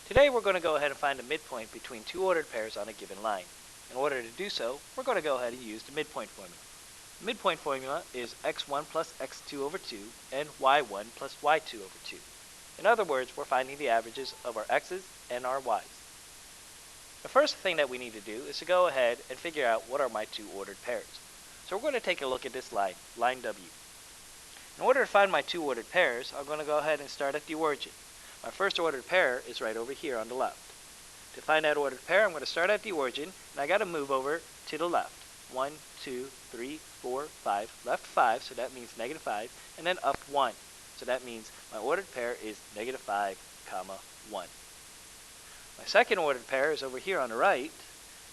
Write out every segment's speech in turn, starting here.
Today we're going to go ahead and find a midpoint between two ordered pairs on a given line. In order to do so, we're going to go ahead and use the midpoint formula. The midpoint formula is x1 plus x2 over 2 and y1 plus y2 over 2. In other words, we're finding the averages of our x's and our y's. The first thing that we need to do is to go ahead and figure out what are my two ordered pairs. So we're going to take a look at this line, line W. In order to find my two ordered pairs, I'm going to go ahead and start at the origin. My first ordered pair is right over here on the left. To find that ordered pair, I'm going to start at the origin, and I got to move over to the left. 1, 2, 3, 4, 5. Left 5, so that means negative 5, and then up 1. So that means my ordered pair is negative 5, comma, 1. My second ordered pair is over here on the right.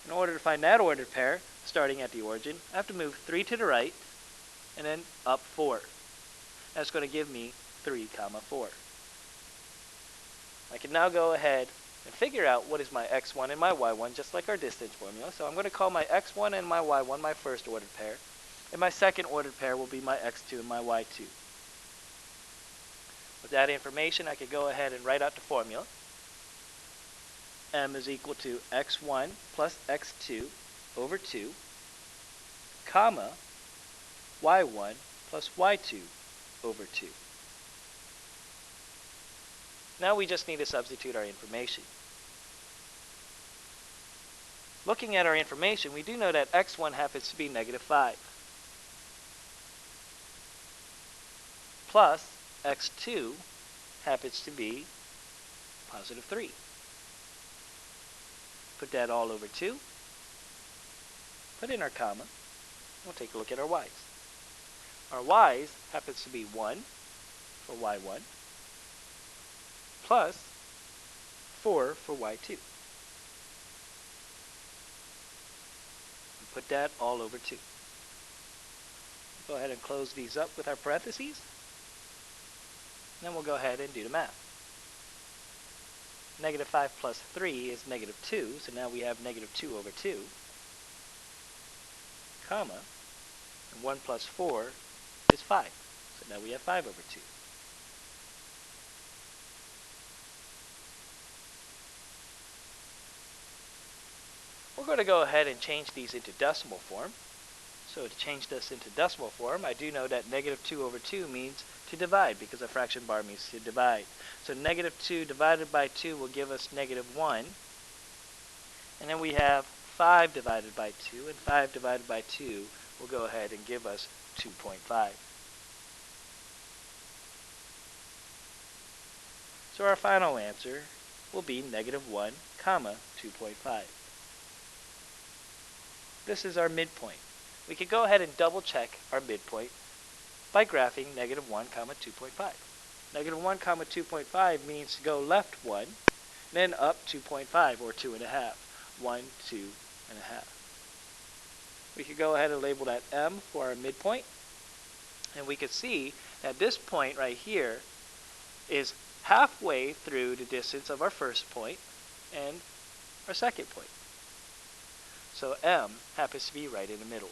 In order to find that ordered pair, starting at the origin, I have to move 3 to the right, and then up 4. That's going to give me 3, comma, 4. I can now go ahead and figure out what is my x1 and my y1, just like our distance formula. So I'm going to call my x1 and my y1 my first ordered pair, and my second ordered pair will be my x2 and my y2. With that information, I could go ahead and write out the formula. M is equal to x1 plus x2 over 2, comma, y1 plus y2 over 2. Now we just need to substitute our information. Looking at our information, we do know that x1 happens to be negative 5, plus x2 happens to be positive 3. Put that all over 2, put in our comma, and we'll take a look at our y's. Our y's happens to be 1 for y1, plus 4 for y2. And put that all over 2. Go ahead and close these up with our parentheses. And then we'll go ahead and do the math. Negative 5 plus 3 is negative 2, so now we have negative 2 over 2, comma, and 1 plus 4 is 5, so now we have 5 over 2. We're going to go ahead and change these into decimal form. So to change this into decimal form, I do know that negative 2 over 2 means to divide, because a fraction bar means to divide. So negative 2 divided by 2 will give us negative 1. And then we have 5 divided by 2, and 5 divided by 2 will go ahead and give us 2.5. So our final answer will be negative 1, comma, 2.5. This is our midpoint. We could go ahead and double check our midpoint by graphing negative 1, comma, 2.5. Negative 1, comma, 2.5 means to go left 1, then up 2.5, or 2.5. 1, 2.5. We could go ahead and label that M for our midpoint, and we could see that this point right here is halfway through the distance of our first point and our second point. So M happens to be right in the middle.